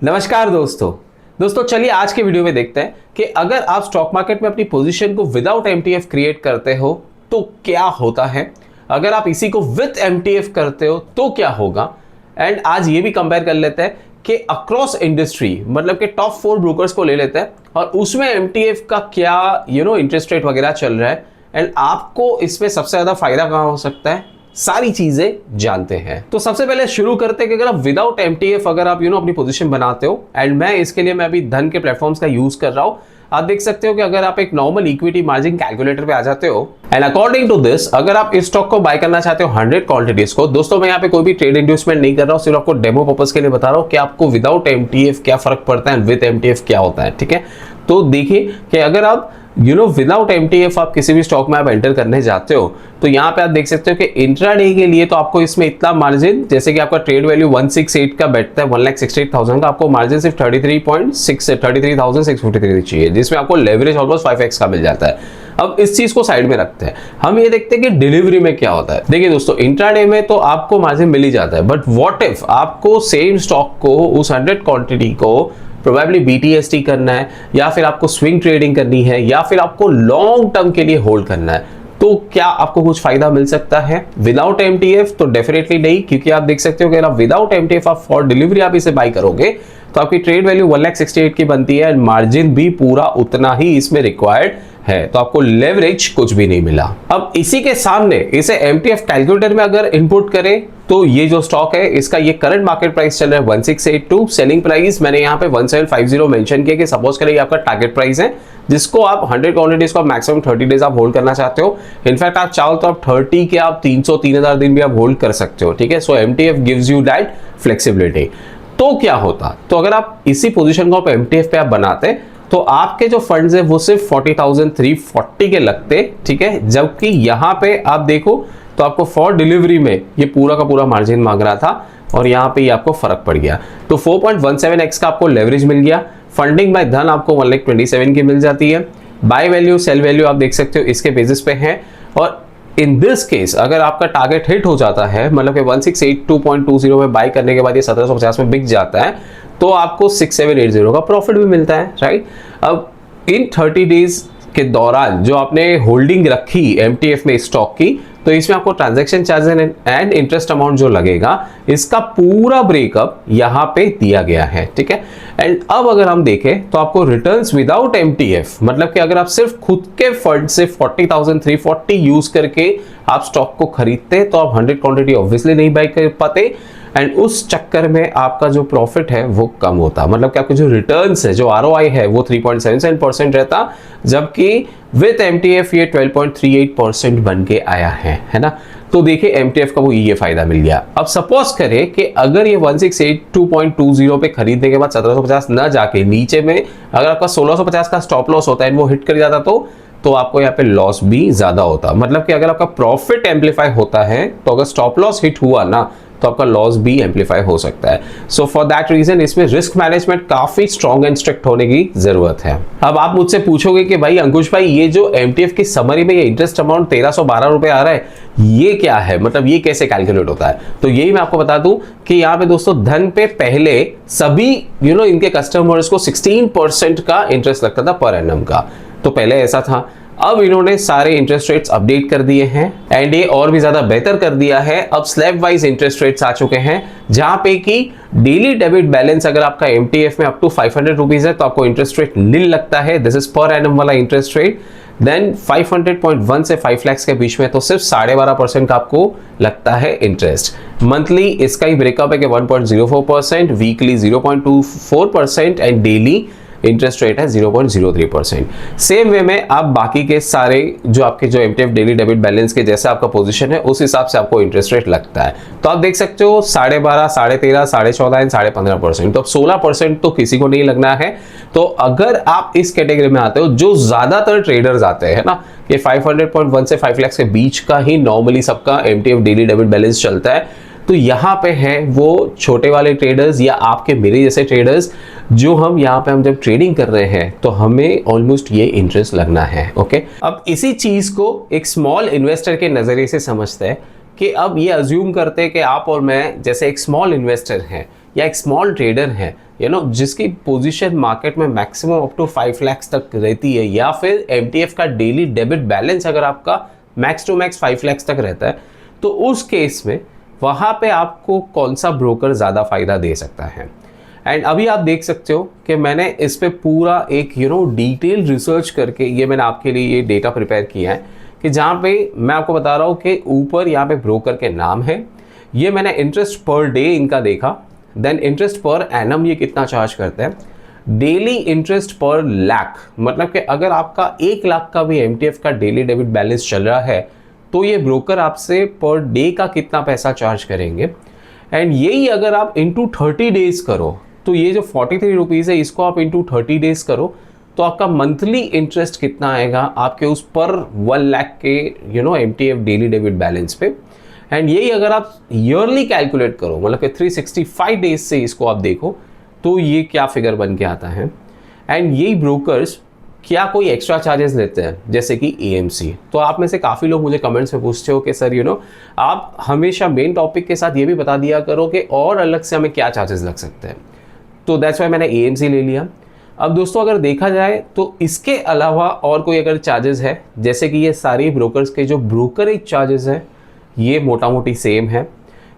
नमस्कार दोस्तों चलिए आज के वीडियो में देखते हैं कि अगर आप स्टॉक मार्केट में अपनी पोजीशन को विदाउट एमटीएफ क्रिएट करते हो तो क्या होता है, अगर आप इसी को विद एमटीएफ करते हो तो क्या होगा। एंड आज ये भी कंपेयर कर लेते हैं कि अक्रॉस इंडस्ट्री मतलब कि टॉप 4 ब्रोकर्स को ले लेते हैं और उसमें एमटीएफ का क्या इंटरेस्ट रेट वगैरह चल रहा है एंड आपको इसमें सबसे ज्यादा फायदा कहाँ हो सकता है, सारी चीजें जानते हैं। तो सबसे पहले शुरू करते हैं कि अगर आप विदाउट एमटीएफ अगर आप अपनी पोजीशन बनाते हो एंड मैं इसके लिए मैं अभी धन के प्लेटफॉर्म्स का यूज कर रहा हूं। आप देख सकते हो कि अगर आप एक नॉर्मल इक्विटी मार्जिन कैलकुलेटर पे आ जाते हो एंड अकॉर्डिंग टू दिस अगर आप इस स्टॉक को बाय करना चाहते हो 100 क्वांटिटीज को, दोस्तों मैं यहाँ पे कोई भी ट्रेड इंड्यूसमेंट नहीं कर रहा हूँ, सिर्फ आपको डेमो पर्पस के लिए बता रहा हूँ कि आपको विदाउट एमटीएफ क्या फर्क पड़ता है, विद एमटीएफ क्या होता है। ठीक है, तो देखिए कि अगर आप विदाउट एमटीएफ आप किसी भी स्टॉक में आप एंटर करने जाते हो तो यहाँ पे आप देख सकते हो कि इंट्राडे के लिए तो आपको इसमें इतना मार्जिन, जैसे कि आपका ट्रेड वैल्यू 168 का बैठता है 1,68,000 का, आपको मार्जिन सिर्फ 33,653 चाहिए, जिसमें आपको लेवरेज ऑलमोस्ट 5x का मिल जाता है। अब इस चीज को साइड में रखते हैं, हम ये देखते हैं कि डिलीवरी में क्या होता है। देखिए दोस्तों, इंट्राडे में तो आपको मार्जिन मिल ही जाता है, बट व्हाट इफ आपको सेम स्टॉक को उस 100 क्वांटिटी को प्रोबेबली बीटीएसटी करना है या फिर आपको स्विंग ट्रेडिंग करनी है या फिर आपको लॉन्ग टर्म के लिए होल्ड करना है, तो क्या आपको कुछ फायदा मिल सकता है विदाउट एमटीएफ? तो डेफिनेटली नहीं, क्योंकि आप देख सकते हो कि अगर आप विदाउट एमटीएफ आप फॉर डिलीवरी आप इसे बाय करोगे तो आपकी ट्रेड वैल्यू 1,68,000 की बनती है एंड मार्जिन भी पूरा उतना ही इसमें रिक्वायर्ड है, तो आपको लेवरेज कुछ भी नहीं मिला। अब इसी के सामने इसे एमटीएफ कैलकुलेटर में अगर इनपुट करें तो ये जो स्टॉक है इसका ये करंट मार्केट प्राइस चल रहा है 1682, सेलिंग प्राइस मैंने यहाँ पे 1750 मेंशन किया कि सपोज करें ये आपका टारगेट प्राइस है जिसको आप 100 क्वांटिटीज को मैक्सिमम 30 डेज आप होल्ड करना चाहते हो। इनफैक्ट आप चाहो तो आप 30 के आप 300-3000 दिन भी आप होल्ड कर सकते हो। ठीक है, so MTF gives you that flexibility. तो क्या होता, तो अगर आप इसी पोजीशन को आप एमटीएफ पे आप बनाते तो आपके जो फंड्स है वो सिर्फ 40,340 के लगते। ठीक है, जबकि यहाँ पे आप देखो तो आपको फॉर डिलीवरी में ये पूरा का पूरा मार्जिन मांग रहा था और यहाँ पे ये आपको फर्क पड़ गया, तो 4.17x का आपको लेवरेज मिल गया। फंडिंग बाय धन आपको 1,27 की मिल जाती है। बाय वैल्यू सेल वैल्यू आप देख सकते हो इसके बेसिस पे है, और इन दिस केस अगर आपका टारगेट हिट हो जाता है, मतलब कि 1682.20 में बाय करने के बाद ये 1750 में बिक जाता है, तो आपको 6780 का प्रॉफिट भी मिलता है। राइट, अब इन 30 डेज के दौरान जो आपने होल्डिंग रखी एमटीएफ में स्टॉक की, तो इसमें आपको transaction charges and interest amount जो लगेगा इसका पूरा ब्रेकअप यहाँ पे दिया गया है। ठीक है, एंड अब अगर हम देखें तो आपको रिटर्न्स विदाउट एमटीएफ, मतलब कि अगर आप सिर्फ खुद के फंड से 40,340 यूज करके आप स्टॉक को खरीदते तो आप 100 क्वांटिटी ऑब्वियसली नहीं बाय कर पाते एंड उस चक्कर में आपका जो प्रॉफिट है वो कम होता, मतलब कि आपके जो रिटर्न्स है, जो आरओआई है वो 3.77% रहता, जबकि विद एमटीएफ ये 12.38% बन के आया है ना। तो देखिए एमटीएफ का वो ये फायदा मिल गया। अब सपोज करें कि अगर ये 1682.20 पे खरीदने के बाद 1750 न जाके नीचे में अगर आपका 1650 का स्टॉप लॉस होता है वो हिट कर जाता तो आपको यहाँ पे लॉस भी ज्यादा होता, मतलब कि अगर आपका प्रॉफिट एम्पलीफाई होता है तो अगर स्टॉप लॉस हिट हुआ ना तो आपका लॉस भी एम्पलीफाई हो सकता है। सो फॉर दैट रीजन इसमें रिस्क मैनेजमेंट काफी स्ट्रॉन्ग एंड स्ट्रिक्ट होने की जरूरत है। अब आप मुझसे पूछोगे कि भाई अंकुश भाई ये जो एमटीएफ की समरी में ये इंटरेस्ट अमाउंट 1312 रुपए आ रहा है, ये क्या है, मतलब ये कैसे कैलकुलेट होता है? तो यही मैं आपको बता दूं कि यहाँ पे दोस्तों धन पे पहले सभी इनके कस्टमर्स को 16% का इंटरेस्ट लगता था पर एनम का, तो पहले ऐसा था। अब इन्होंने सारे इंटरेस्ट रेट्स अपडेट कर दिए हैं एंड ये और भी ज्यादा बेहतर कर दिया है। अब स्लैब वाइज इंटरेस्ट रेट्स आ चुके हैं, जहां पे कि डेली डेबिट बैलेंस अगर आपका एमटीएफ में अप टू 500 रुपीज है तो आपको इंटरेस्ट रेट नील लगता है, दिस इज पर एनम वाला इंटरेस्ट रेट। देन 500.1 से 5 लाख के बीच में तो सिर्फ 12.5% का आपको लगता है इंटरेस्ट। मंथली इसका ही ब्रेकअप है कि 1.04%, weekly 0.24% and daily interest rate है 0.03%। सेम वे में आप बाकी के सारे जो आपके जो एमटीएफ डेली डेबिट बैलेंस के जैसा आपका पोजीशन है उस हिसाब से आपको इंटरेस्ट रेट लगता है। तो आप देख सकते हो 12.5, 13.5, 14.5 एंड 15.5%, तो 16% तो किसी को नहीं लगना है। तो अगर आप इस कैटेगरी में आते हो, जो ज्यादातर ट्रेडर्स आते हैं ना, ये 500.1 से 5 लाख के बीच का ही नॉर्मली सबका एमटीएफ डेली डेबिट बैलेंस चलता है, तो यहाँ पे है वो छोटे वाले ट्रेडर्स या आपके मेरे जैसे ट्रेडर्स जो हम यहाँ पे हम जब ट्रेडिंग कर रहे हैं तो हमें ऑलमोस्ट ये इंटरेस्ट लगना है। ओके, अब इसी चीज को एक स्मॉल इन्वेस्टर के नजरिए से समझते हैं कि अब ये अज्यूम करते हैं कि आप और मैं जैसे एक स्मॉल इन्वेस्टर हैं या एक स्मॉल ट्रेडर है जिसकी पोजीशन मार्केट में मैक्सिमम अप टू 5 लाख तक रहती है, या फिर MTF का डेली डेबिट बैलेंस अगर आपका मैक्स टू मैक्स 5 लाख तक रहता है, तो उस केस में वहाँ पे आपको कौन सा ब्रोकर ज़्यादा फायदा दे सकता है। एंड अभी आप देख सकते हो कि मैंने इस पे पूरा एक डिटेल रिसर्च करके ये मैंने आपके लिए ये डेटा प्रिपेयर किया है कि जहाँ पे मैं आपको बता रहा हूँ कि ऊपर यहाँ पे ब्रोकर के नाम है, ये मैंने इंटरेस्ट पर डे इनका देखा, देन इंटरेस्ट पर एनम ये कितना चार्ज करते हैं, डेली इंटरेस्ट पर लाख, मतलब कि अगर आपका 1 लाख का भी MTF का डेली डेबिट बैलेंस चल रहा है तो ये ब्रोकर आपसे पर डे का कितना पैसा चार्ज करेंगे। एंड यही अगर आप इंटू 30 डेज करो तो ये जो 43 रुपीज़ है इसको आप इंटू 30 डेज करो तो आपका मंथली इंटरेस्ट कितना आएगा आपके उस पर 1 लाख के MTF डेली डेबिट बैलेंस पे। एंड यही अगर आप ईयरली कैलकुलेट करो, मतलब कि 365 डेज से इसको आप देखो तो ये क्या फिगर बन के आता है। एंड यही ब्रोकर्स क्या कोई एक्स्ट्रा चार्जेस लेते हैं जैसे कि AMC। तो आप में से काफ़ी लोग मुझे कमेंट्स में पूछते हो कि सर आप हमेशा मेन टॉपिक के साथ ये भी बता दिया करो कि और अलग से हमें क्या चार्जेस लग सकते हैं, तो दैट्स वाई मैंने AMC ले लिया। अब दोस्तों अगर देखा जाए तो इसके अलावा और कोई अगर चार्जेस है, जैसे कि ये सारे ब्रोकर्स के जो ब्रोकरेज चार्जेस है ये मोटा मोटी सेम है,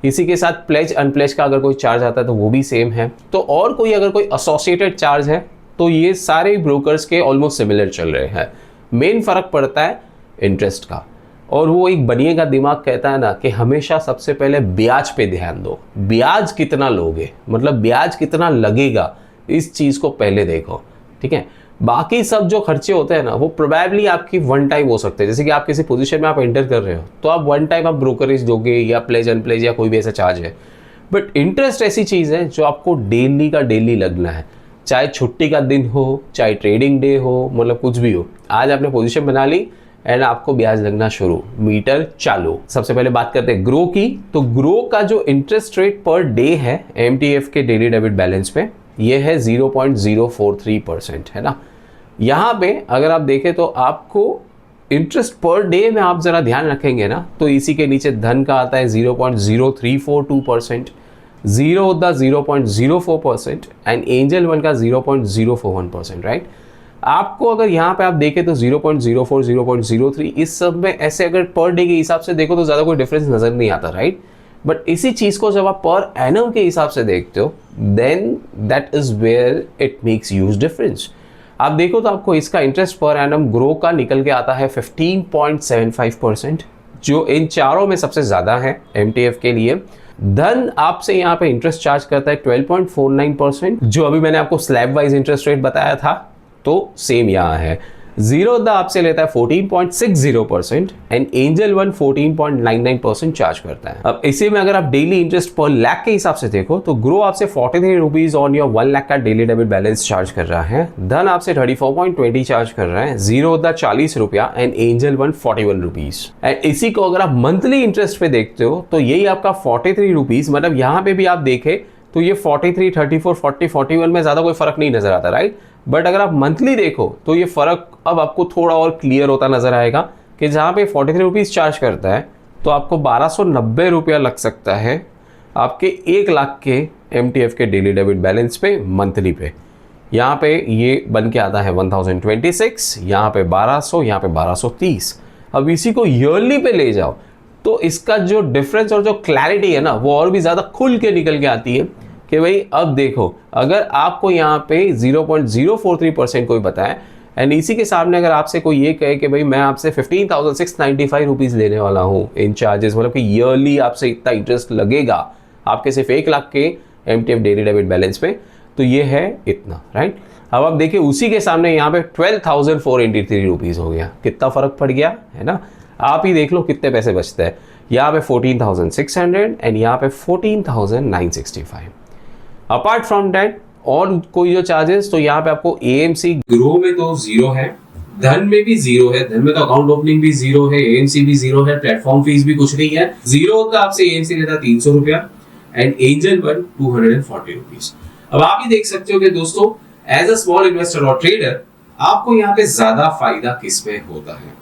इसी के साथ प्लेज अनप्लेज का अगर कोई चार्ज आता है तो वो भी सेम है, तो और कोई अगर कोई एसोसिएटेड चार्ज है तो ये सारे ब्रोकर्स के ऑलमोस्ट सिमिलर चल रहे हैं। मेन फर्क पड़ता है इंटरेस्ट का, और वो एक बनिए का दिमाग कहता है ना कि हमेशा सबसे पहले ब्याज पे ध्यान दो, ब्याज कितना लोगे, मतलब ब्याज कितना लगेगा इस चीज़ को पहले देखो, ठीक है। बाकी सब जो खर्चे होते हैं ना वो प्रोबेबली आपकी वन टाइम हो सकते हैं, जैसे कि आप किसी पोजीशन में आप एंटर कर रहे हो तो आप वन टाइम आप ब्रोकरेज दोगे या प्लेज अनप्लेज या कोई भी ऐसा चार्ज है, बट इंटरेस्ट ऐसी चीज़ है जो आपको डेली का डेली लगना है, चाहे छुट्टी का दिन हो, चाहे ट्रेडिंग डे हो, मतलब कुछ भी हो। आज आपने पोजीशन बना ली एंड आपको ब्याज लगना शुरू, मीटर चालू। सबसे पहले बात करते हैं ग्रो की, तो ग्रो का जो इंटरेस्ट रेट पर डे है MTF के डेली डेबिट बैलेंस पे ये है 0.043% है ना। यहाँ पे अगर आप देखें तो आपको इंटरेस्ट पर डे में आप जरा ध्यान रखेंगे ना तो इसी के नीचे धन का आता है 0.0342%, जीरो होता 0.04% एंड एंजल वन का 0.041%, राइट। आपको अगर यहाँ पे आप देखें तो 0.04 0.03 इस सब में ऐसे अगर पर डे के हिसाब से देखो तो ज़्यादा कोई डिफरेंस नज़र नहीं आता, राइट। बट इसी चीज़ को जब आप पर एनम के हिसाब से देखते हो then that is where it makes huge difference. आप देखो तो आपको इसका इंटरेस्ट पर एनम ग्रो का निकल के आता है 15.75%, जो इन चारों में सबसे ज़्यादा है MTF के लिए। धन आपसे यहाँ पे इंटरेस्ट चार्ज करता है 12.49%, जो अभी मैंने आपको स्लैब वाइज इंटरेस्ट रेट बताया था तो सेम यहाँ है। जीरो द आपसे लेता है 14.60% एंड एंजल वन 14.99% चार्ज करता है। अब इसी में अगर आप डेली इंटरेस्ट पर लाख के हिसाब से देखो तो ग्रो आपसे 43 रुपीज ऑन योर 1 लाख का डेली डेबिट बैलेंस चार्ज कर रहा है, धन आपसे 34.20 चार्ज कर रहा है, जीरो द 40 रुपया and angel one 41 rupees. And इसी को अगर आप मंथली इंटरेस्ट पे देखते हो तो यही आपका 43 रुपीज, मतलब यहाँ पे भी आप देखें तो ये 43, 34, 40, 41 में ज़्यादा कोई फर्क नहीं नजर आता, राइट। बट अगर आप मंथली देखो तो ये फर्क अब आपको थोड़ा और क्लियर होता नजर आएगा कि जहाँ पे 43 रुपीज़ चार्ज करता है तो आपको 1290 रुपया लग सकता है आपके 1 लाख के MTF के डेली डेबिट बैलेंस पे मंथली पे। यहाँ पे ये बन के आता है 1026, यहाँ पे 1200, यहाँ पे 1230। अब इसी को ईयरली पे ले जाओ तो इसका जो डिफरेंस और जो क्लैरिटी है ना वो और भी ज़्यादा खुल के निकल के आती है कि भाई अब देखो अगर आपको यहाँ पे 0.043% कोई बताए एंड इसी के सामने अगर आपसे कोई ये कहे कि भाई मैं आपसे 15,695 रुपीज़ लेने वाला हूँ इन चार्जेस, मतलब कि ईयरली आपसे इतना इंटरेस्ट लगेगा आपके सिर्फ 1 लाख के MTF डेली डेबिट बैलेंस पे, तो ये है इतना, राइट। अब आप देखिए उसी के सामने यहाँ पे 12,483 रुपीज़ हो गया, कितना फ़र्क पड़ गया है ना। आप ही देख लो कितने पैसे बचते हैं, यहाँ पे 14,600 एंड यहाँ पे 14,965। अपार्ट फ्रॉम दैट और कोई जो चार्जेस, तो यहाँ पे आपको AMC ग्रो में तो जीरो है, धन में भी जीरो है, धन में तो अकाउंट ओपनिंग भी जीरो है, AMC भी जीरो है, प्लेटफॉर्म फीस भी कुछ नहीं है। जीरो होता आपसे AMC लेता 300 रुपया एंड एंजल वन 240 रुपीज। अब आप ही देख सकते हो कि दोस्तों एज अ स्मॉल इन्वेस्टर और ट्रेडर आपको यहाँ पे ज्यादा फायदा किस में होता है।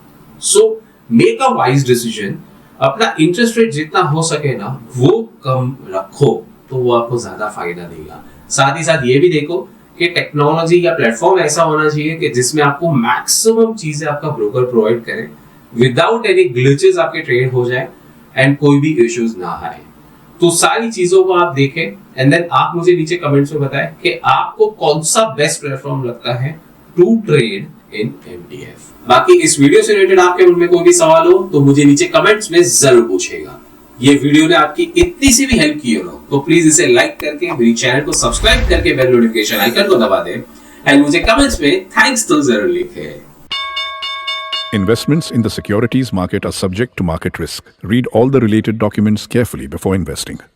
So make a wise decision, अपना इंटरेस्ट रेट जितना हो सके ना वो कम रखो, तो वो आपको ज्यादा फायदा देगा। साथ ही साथ ये भी देखो कि टेक्नोलॉजी या प्लेटफॉर्म ऐसा होना चाहिए कि जिसमें आपको मैक्सिमम चीजें आपका ब्रोकर प्रोवाइड करे, विदाउट एनी ग्लिचेस आपके ट्रेड हो जाए एंड कोई भी इश्यूज ना आए। तो सारी चीजों को आप देखें एंड देन आप मुझे नीचे कमेंट्स में बताएं कि आपको कौन सा बेस्ट प्लेटफॉर्म लगता है टू ट्रेड इन MTF। बाकी इस वीडियो से रिलेटेड आपके मन में कोई भी सवाल हो तो मुझे नीचे कमेंट्स में जरूर पूछेगा। ये वीडियो ने आपकी इतनी सी भी हेल्प की हो तो प्लीज इसे लाइक करके मेरी चैनल को सब्सक्राइब करके बेल नोटिफिकेशन आइकन को दबा दें एंड मुझे कमेंट्स में थैंक्स तो जरूर लिखें। Investments in the securities market are subject to market risk. Read all the related documents carefully before investing.